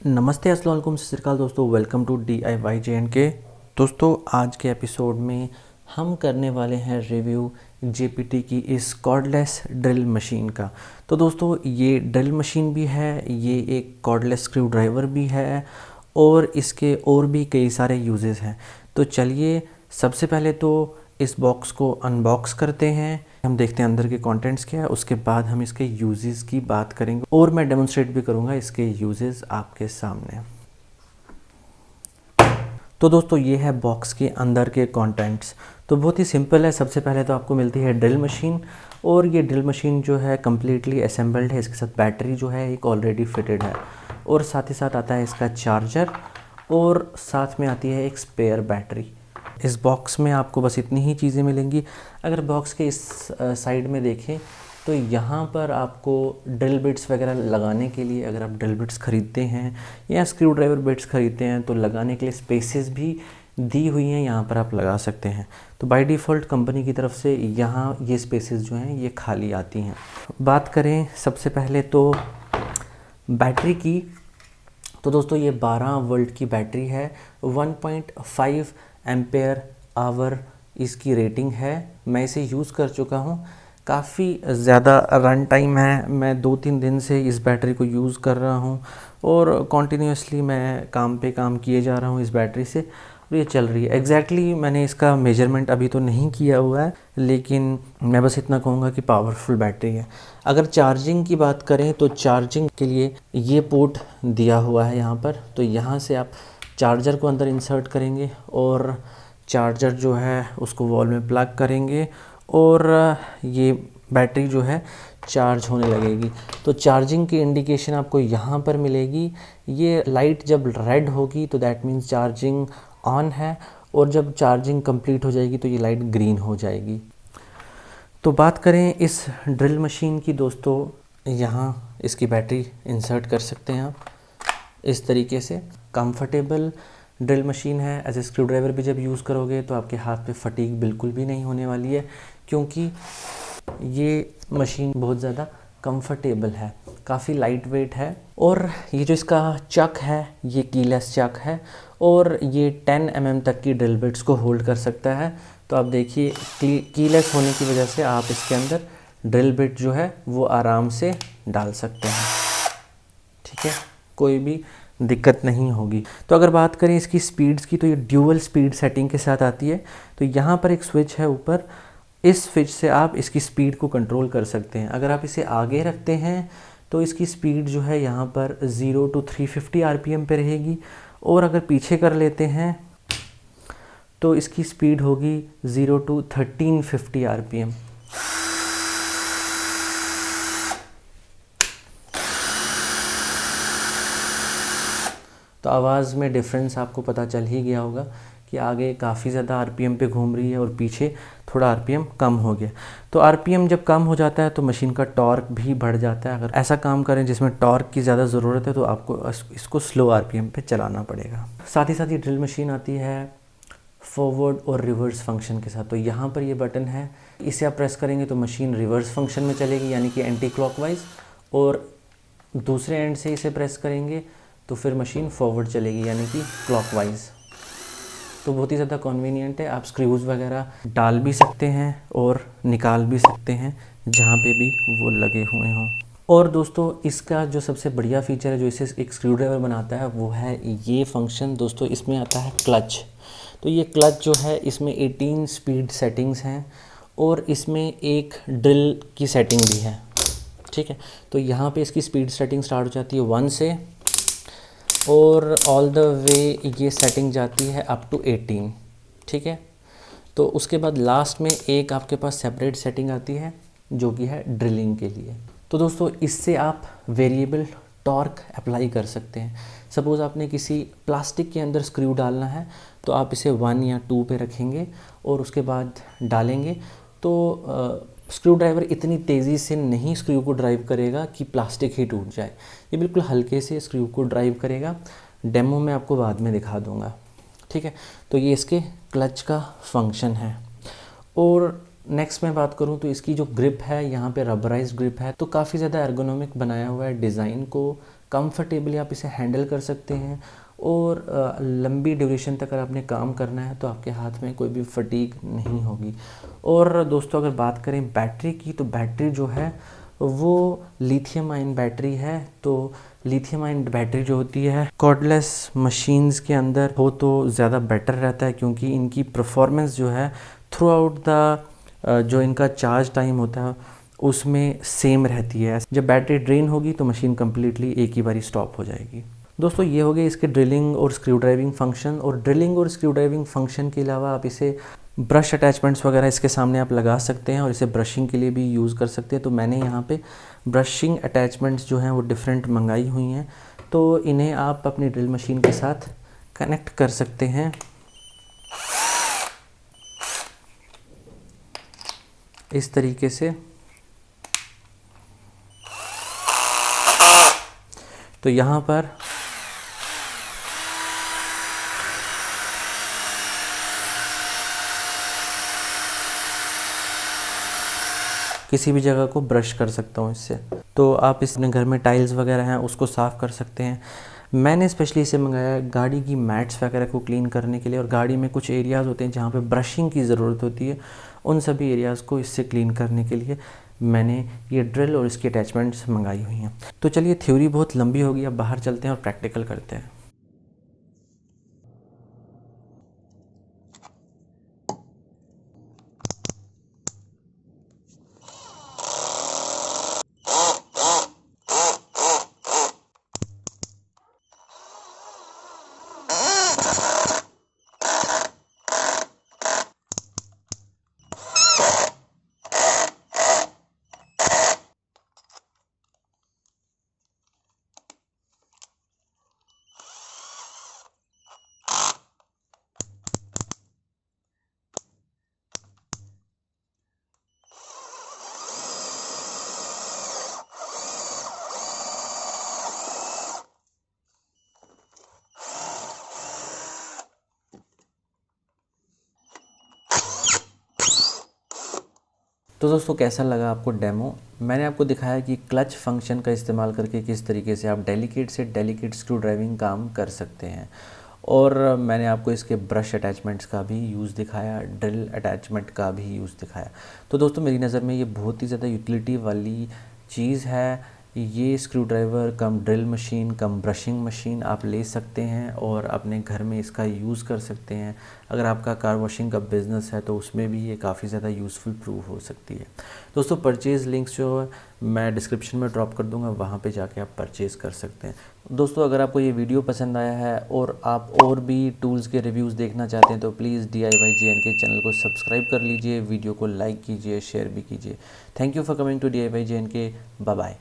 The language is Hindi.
नमस्ते, अस्सलाम वालेकुम, सत श्री अकाल दोस्तों। Welcome to DIY J&K। दोस्तों आज के एपिसोड में हम करने वाले हैं रिव्यू JPT की इस कॉर्डलेस ड्रिल मशीन का। तो दोस्तों ये ड्रिल मशीन भी है, ये एक कॉर्डलेस स्क्रू ड्राइवर भी है और इसके और भी कई सारे यूजेस हैं। तो चलिए सबसे पहले तो इस बॉक्स को अनबॉक्स करते हैं, हम देखते हैं अंदर के कंटेंट्स क्या है। उसके बाद हम इसके यूजेस की बात करेंगे और मैं डेमोन्स्ट्रेट भी करूंगा इसके यूजेस आपके सामने। तो दोस्तों ये है बॉक्स के अंदर के कंटेंट्स। तो बहुत ही सिंपल है। सबसे पहले तो आपको मिलती है ड्रिल मशीन, और ये ड्रिल मशीन जो है कम्प्लीटली असेंबल्ड है। इसके साथ बैटरी जो है एक ऑलरेडी फिटेड है, और साथ ही साथ आता है इसका चार्जर, और साथ में आती है एक स्पेयर बैटरी। इस बॉक्स में आपको बस इतनी ही चीज़ें मिलेंगी। अगर बॉक्स के इस साइड में देखें तो यहाँ पर आपको ड्रिल बिट्स वगैरह लगाने के लिए, अगर आप ड्रिल बिट्स ख़रीदते हैं या स्क्रू ड्राइवर बिट्स ख़रीदते हैं तो लगाने के लिए स्पेसेस भी दी हुई हैं, यहाँ पर आप लगा सकते हैं। तो बाय डिफ़ॉल्ट कंपनी की तरफ से यहाँ ये स्पेसेस जो हैं ये खाली आती हैं। बात करें सबसे पहले तो बैटरी की, तो दोस्तों ये 12 वोल्ट की बैटरी है, 1.5 एम्पेयर आवर इसकी रेटिंग है। मैं इसे यूज़ कर चुका हूँ, काफ़ी ज़्यादा रन टाइम है। मैं 2-3 दिन से इस बैटरी को यूज़ कर रहा हूँ और कॉन्टीन्यूसली मैं काम पे काम किए जा रहा हूँ इस बैटरी से, और ये चल रही है। एग्जैक्टली मैंने इसका मेजरमेंट अभी तो नहीं किया हुआ है, लेकिन मैं बस इतना कहूँगा कि पावरफुल बैटरी है। अगर चार्जिंग की बात करें तो चार्जिंग के लिए ये पोर्ट दिया हुआ है यहाँ पर। तो यहाँ से आप चार्जर को अंदर इंसर्ट करेंगे और चार्जर जो है उसको वॉल में प्लग करेंगे, और ये बैटरी जो है चार्ज होने लगेगी। तो चार्जिंग की इंडिकेशन आपको यहाँ पर मिलेगी। ये लाइट जब रेड होगी तो दैट मीन्स चार्जिंग ऑन है, और जब चार्जिंग कंप्लीट हो जाएगी तो ये लाइट ग्रीन हो जाएगी। तो बात करें इस ड्रिल मशीन की दोस्तों, यहाँ इसकी बैटरी इंसर्ट कर सकते हैं आप इस तरीके से। कंफर्टेबल ड्रिल मशीन है। एज ए स्क्रू ड्राइवर भी जब यूज़ करोगे तो आपके हाथ पे फटीग बिल्कुल भी नहीं होने वाली है, क्योंकि ये मशीन बहुत ज़्यादा कंफर्टेबल है, काफ़ी लाइट वेट है। और ये जो इसका चक है ये कीलेस चक है, और ये 10 mm तक की ड्रिल बिट्स को होल्ड कर सकता है। तो आप देखिए कीलेस होने की वजह से आप इसके अंदर ड्रिल बिट जो है वो आराम से डाल सकते हैं, ठीक है, कोई भी दिक्कत नहीं होगी। तो अगर बात करें इसकी स्पीड्स की, तो ये ड्यूअल स्पीड सेटिंग के साथ आती है। तो यहाँ पर एक स्विच है ऊपर, इस स्विच से आप इसकी स्पीड को कंट्रोल कर सकते हैं। अगर आप इसे आगे रखते हैं तो इसकी स्पीड जो है यहाँ पर 0 to 350 RPM पे रहेगी, और अगर पीछे कर लेते हैं तो इसकी स्पीड होगी 0 to 1350 RPM। तो आवाज़ में डिफरेंस आपको पता चल ही गया होगा कि आगे काफ़ी ज़्यादा RPM पे घूम रही है और पीछे थोड़ा RPM कम हो गया। तो RPM जब कम हो जाता है तो मशीन का टॉर्क भी बढ़ जाता है। अगर ऐसा काम करें जिसमें टॉर्क की ज़्यादा ज़रूरत है तो आपको इसको स्लो RPM पे चलाना पड़ेगा। साथ ही साथ ये ड्रिल मशीन आती है फॉरवर्ड और रिवर्स फंक्शन के साथ। तो यहाँ पर ये बटन है, इसे आप प्रेस करेंगे तो मशीन रिवर्स फंक्शन में चलेगी, यानी कि एंटी क्लॉकवाइज, और दूसरे एंड से इसे प्रेस करेंगे तो फिर मशीन फॉरवर्ड चलेगी, यानी कि क्लॉकवाइज। तो बहुत ही ज़्यादा कन्वीनियंट है। आप स्क्रूज वगैरह डाल भी सकते हैं और निकाल भी सकते हैं जहाँ पे भी वो लगे हुए हों। और दोस्तों इसका जो सबसे बढ़िया फीचर है जो इसे एक स्क्रू ड्राइवर बनाता है वो है ये फंक्शन। दोस्तों इसमें आता है क्लच। तो ये क्लच जो है इसमें 18 स्पीड सेटिंग्स हैं, और इसमें एक ड्रिल की सेटिंग भी है, ठीक है। तो यहाँ पे इसकी स्पीड सेटिंग स्टार्ट हो जाती है 1 से, और ऑल द वे ये सेटिंग जाती है अप टू 18, ठीक है। तो उसके बाद लास्ट में एक आपके पास सेपरेट सेटिंग आती है जो कि है ड्रिलिंग के लिए। तो दोस्तों इससे आप वेरिएबल टॉर्क अप्लाई कर सकते हैं। सपोज़ आपने किसी प्लास्टिक के अंदर स्क्रू डालना है तो आप इसे 1 या 2 पे रखेंगे और उसके बाद डालेंगे, तो स्क्रू ड्राइवर इतनी तेज़ी से नहीं स्क्रू को ड्राइव करेगा कि प्लास्टिक ही टूट जाए। ये बिल्कुल हल्के से स्क्रू को ड्राइव करेगा। डेमो में आपको बाद में दिखा दूंगा, ठीक है। तो ये इसके क्लच का फंक्शन है। और नेक्स्ट मैं बात करूं तो इसकी जो ग्रिप है यहाँ पे रबराइज्ड ग्रिप है, तो काफ़ी ज़्यादा एर्गोनॉमिक बनाया हुआ है। डिज़ाइन को कंफर्टेबली आप इसे हैंडल कर सकते हैं और लंबी ड्यूरेशन तक अगर आपने काम करना है तो आपके हाथ में कोई भी फटीग नहीं होगी। और दोस्तों अगर बात करें बैटरी की, तो बैटरी जो है वो लिथियम आयन बैटरी है। तो लिथियम आयन बैटरी जो होती है कॉर्डलेस मशीन्स के अंदर हो तो ज़्यादा बेटर रहता है, क्योंकि इनकी परफॉर्मेंस जो है थ्रू आउट द जो इनका चार्ज टाइम होता है उसमें सेम रहती है। जब बैटरी ड्रेन होगी तो मशीन कम्प्लीटली एक ही बारी स्टॉप हो जाएगी। दोस्तों ये हो गए इसके ड्रिलिंग और स्क्रू ड्राइविंग फंक्शन। और ड्रिलिंग और स्क्रू ड्राइविंग फंक्शन के अलावा आप इसे ब्रश अटैचमेंट्स वगैरह इसके सामने आप लगा सकते हैं और इसे ब्रशिंग के लिए भी यूज़ कर सकते हैं। तो मैंने यहाँ पे ब्रशिंग अटैचमेंट्स जो हैं वो डिफरेंट मंगाई हुई हैं, तो इन्हें आप अपनी ड्रिल मशीन के साथ कनेक्ट कर सकते हैं इस तरीके से। तो यहाँ पर किसी भी जगह को ब्रश कर सकता हूँ इससे। तो आप इसमें घर में टाइल्स वगैरह हैं उसको साफ़ कर सकते हैं। मैंने स्पेशली इसे मंगाया है गाड़ी की मैट्स वगैरह को क्लीन करने के लिए, और गाड़ी में कुछ एरियाज़ होते हैं जहाँ पे ब्रशिंग की ज़रूरत होती है, उन सभी एरियाज़ को इससे क्लीन करने के लिए मैंने ये ड्रिल और इसकी अटैचमेंट्स मंगाई हुई हैं। तो चलिए थ्योरी बहुत लंबी होगी, अब बाहर चलते हैं और प्रैक्टिकल करते हैं। तो दोस्तों कैसा लगा आपको डेमो? मैंने आपको दिखाया कि क्लच फंक्शन का इस्तेमाल करके किस तरीके से आप डेलिकेट से डेलिकेट स्क्रू ड्राइविंग काम कर सकते हैं, और मैंने आपको इसके ब्रश अटैचमेंट्स का भी यूज़ दिखाया, ड्रिल अटैचमेंट का भी यूज़ दिखाया। तो दोस्तों मेरी नज़र में ये बहुत ही ज़्यादा यूटिलिटी वाली चीज़ है। ये स्क्रू ड्राइवर कम ड्रिल मशीन कम ब्रशिंग मशीन आप ले सकते हैं और अपने घर में इसका यूज़ कर सकते हैं। अगर आपका कार वॉशिंग का बिज़नेस है तो उसमें भी ये काफ़ी ज़्यादा यूज़फुल प्रूव हो सकती है। दोस्तों परचेज़ लिंक्स जो है मैं डिस्क्रिप्शन में ड्रॉप कर दूंगा, वहाँ पे जाके आप परचेज़ कर सकते हैं। दोस्तों अगर आपको ये वीडियो पसंद आया है और आप और भी टूल्स के रिव्यूज़ देखना चाहते हैं तो प्लीज़ DIYJNK चैनल को सब्सक्राइब कर लीजिए, वीडियो को लाइक कीजिए, शेयर भी कीजिए। Thank you for coming to DIYJNK। Bye bye.